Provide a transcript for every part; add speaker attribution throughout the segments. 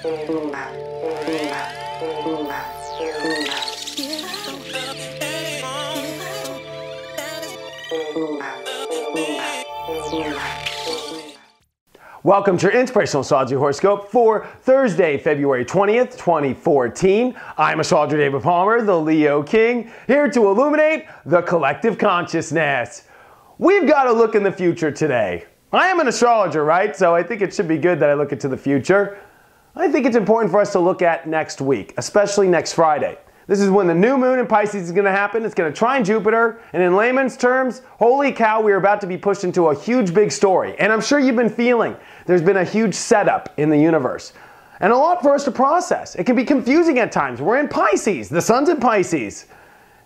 Speaker 1: Welcome to your Inspirational Astrology Horoscope for Thursday, February 20th, 2014. I'm Astrologer David Palmer, the Leo King, here to illuminate the collective consciousness. We've got to look in the future today. I am an astrologer, right? So I think it should be good that I look into the future. I think it's important for us to look at next week, especially next Friday. This is when the new moon in Pisces is going to happen. It's going to trine Jupiter. And in layman's terms, holy cow, we are about to be pushed into a huge big story. And I'm sure you've been feeling there's been a huge setup in the universe. And a lot for us to process. It can be confusing at times. We're in Pisces. The sun's in Pisces.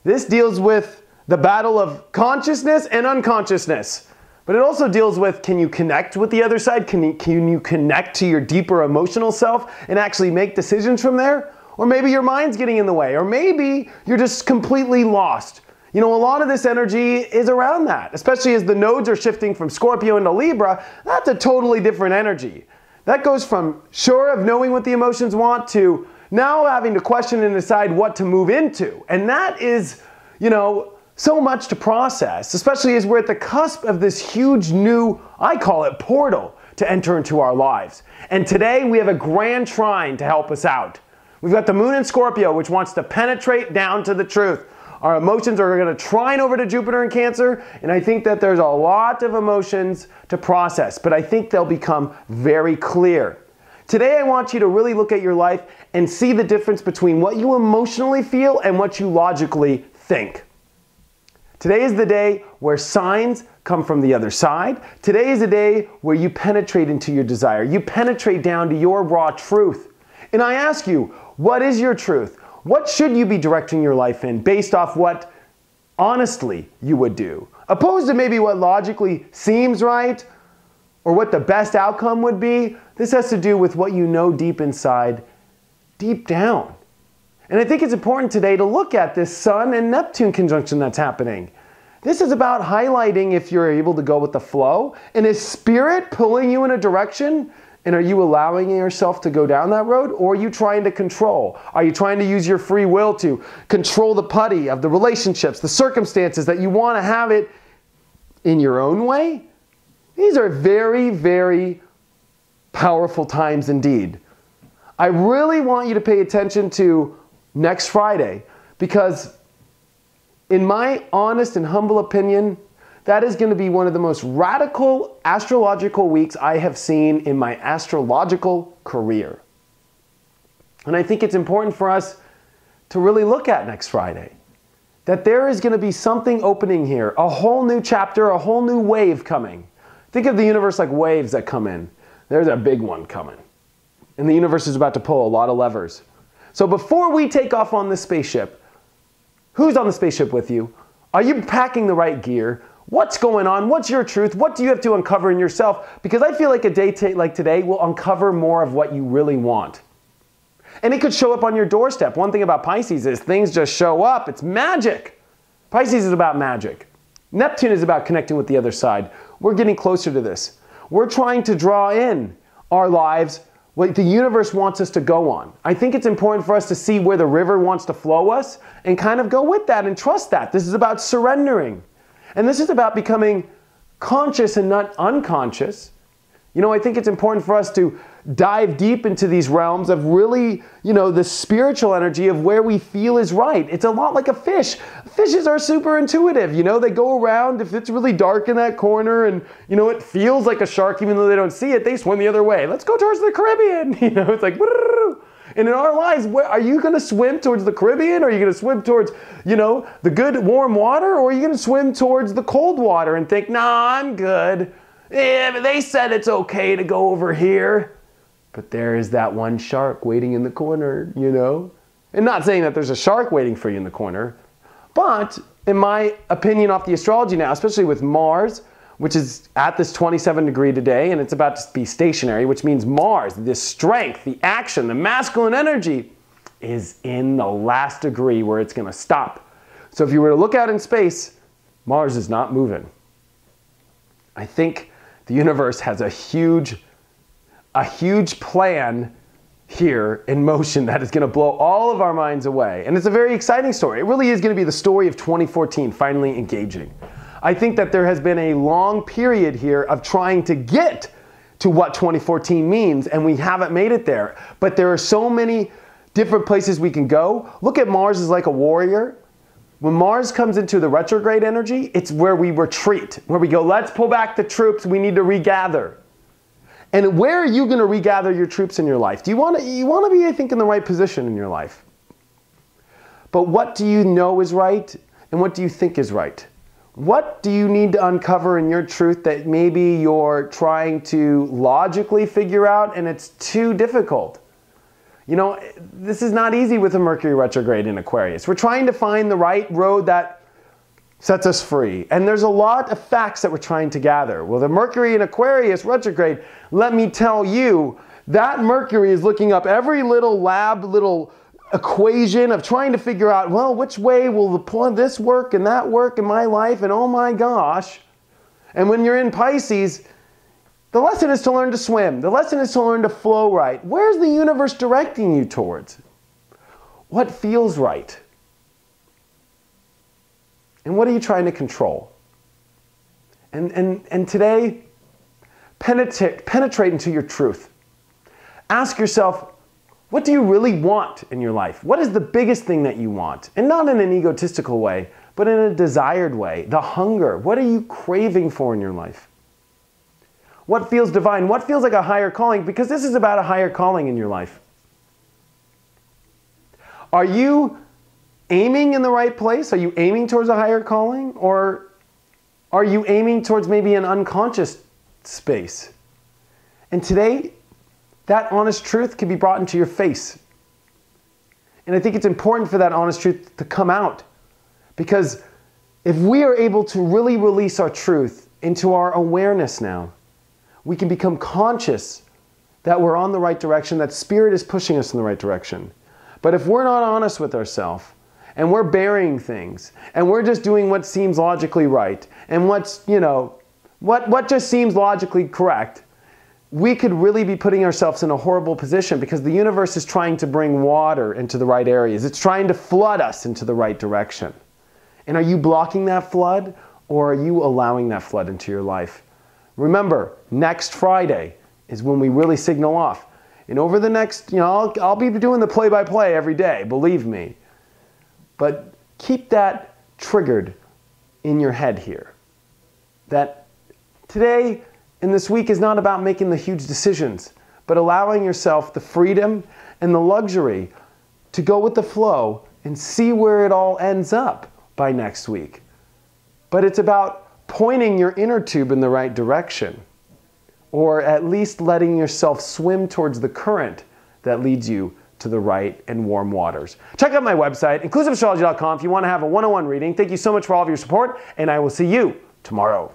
Speaker 1: This deals with the battle of consciousness and unconsciousness. But it also deals with, can you connect with the other side? Can you connect to your deeper emotional self and actually make decisions from there? Or maybe your mind's getting in the way, or maybe you're just completely lost. You know, a lot of this energy is around that, especially as the nodes are shifting from Scorpio into Libra. That's a totally different energy. That goes from sure of knowing what the emotions want to now having to question and decide what to move into. And that is, you know, so much to process, especially as we're at the cusp of this huge new, I call it, portal to enter into our lives. And today we have a grand trine to help us out. We've got the moon in Scorpio, which wants to penetrate down to the truth. Our emotions are going to trine over to Jupiter in Cancer, and I think that there's a lot of emotions to process, but I think they'll become very clear. Today I want you to really look at your life and see the difference between what you emotionally feel and what you logically think. Today is the day where signs come from the other side. Today is a day where you penetrate into your desire. You penetrate down to your raw truth. And I ask you, what is your truth? What should you be directing your life in based off what honestly you would do? Opposed to maybe what logically seems right or what the best outcome would be. This has to do with what you know deep inside, deep down. And I think it's important today to look at this Sun and Neptune conjunction that's happening. This is about highlighting if you're able to go with the flow. And is spirit pulling you in a direction? And are you allowing yourself to go down that road, or are you trying to control? Are you trying to use your free will to control the putty of the relationships, the circumstances that you want to have it in your own way? These are very, very powerful times indeed. I really want you to pay attention to next Friday, because in my honest and humble opinion, that is going to be one of the most radical astrological weeks I have seen in my astrological career. And I think it's important for us to really look at next Friday. That there is going to be something opening here, a whole new chapter, a whole new wave coming. Think of the universe like waves that come in. There's a big one coming. And the universe is about to pull a lot of levers. So before we take off on this spaceship, who's on the spaceship with you? Are you packing the right gear? What's going on? What's your truth? What do you have to uncover in yourself? Because I feel like a day like today will uncover more of what you really want. And it could show up on your doorstep. One thing about Pisces is things just show up. It's magic. Pisces is about magic. Neptune is about connecting with the other side. We're getting closer to this. We're trying to draw in our lives what the universe wants us to go on. I think it's important for us to see where the river wants to flow us and kind of go with that and trust that. This is about surrendering. And this is about becoming conscious and not unconscious. You know, I think it's important for us to dive deep into these realms of really, you know, the spiritual energy of where we feel is right. It's a lot like a fish. Fishes are super intuitive. You know, they go around, if it's really dark in that corner and, you know, it feels like a shark even though they don't see it, they swim the other way. Let's go towards the Caribbean. You know, it's like, woo! And in our lives, are you going to swim towards the Caribbean? Or are you going to swim towards, you know, the good warm water? Or are you going to swim towards the cold water and think, nah, I'm good. Yeah, but they said it's okay to go over here. But there is that one shark waiting in the corner, you know. And not saying that there's a shark waiting for you in the corner. But in my opinion off the astrology now, especially with Mars, which is at this 27 degree today, and it's about to be stationary, which means Mars, this strength, the action, the masculine energy, is in the last degree where it's going to stop. So if you were to look out in space, Mars is not moving. I think the universe has a huge plan, here in motion that is going to blow all of our minds away. And it's a very exciting story. It really is going to be the story of 2014 finally engaging. I think that there has been a long period here of trying to get to what 2014 means, and we haven't made it there. But there are so many different places we can go. Look at Mars as like a warrior. When Mars comes into the retrograde energy, it's where we retreat, where we go, let's pull back the troops, we need to regather. And where are you going to regather your troops in your life? You want to be, I think, in the right position in your life. But what do you know is right, and what do you think is right? What do you need to uncover in your truth that maybe you're trying to logically figure out and it's too difficult? You know, this is not easy with a Mercury retrograde in Aquarius. We're trying to find the right road that sets us free. And there's a lot of facts that we're trying to gather. Well, the Mercury in Aquarius retrograde, let me tell you, that Mercury is looking up every little little equation of trying to figure out, well, which way will this work and that work in my life? And oh my gosh. And when you're in Pisces, the lesson is to learn to swim. The lesson is to learn to flow right. Where's the universe directing you towards? What feels right? And what are you trying to control? And today, penetrate into your truth. Ask yourself, what do you really want in your life? What is the biggest thing that you want? And not in an egotistical way, but in a desired way. The hunger. What are you craving for in your life? What feels divine? What feels like a higher calling? Because this is about a higher calling in your life. Are you aiming in the right place? Are you aiming towards a higher calling? Or are you aiming towards maybe an unconscious space? And today, that honest truth can be brought into your face. And I think it's important for that honest truth to come out. Because if we are able to really release our truth into our awareness now, we can become conscious that we're on the right direction, that Spirit is pushing us in the right direction. But if we're not honest with ourselves, and we're burying things, and we're just doing what seems logically right, and what's, you know, what just seems logically correct, we could really be putting ourselves in a horrible position because the universe is trying to bring water into the right areas. It's trying to flood us into the right direction. And are you blocking that flood, or are you allowing that flood into your life? Remember, next Friday is when we really signal off. And over the next, you know, I'll be doing the play-by-play every day, believe me. But keep that triggered in your head here. That today and this week is not about making the huge decisions, but allowing yourself the freedom and the luxury to go with the flow and see where it all ends up by next week. But it's about pointing your inner tube in the right direction, or at least letting yourself swim towards the current that leads you to the right and warm waters. Check out my website, inclusiveastrology.com, if you want to have a one-on-one reading. Thank you so much for all of your support, and I will see you tomorrow.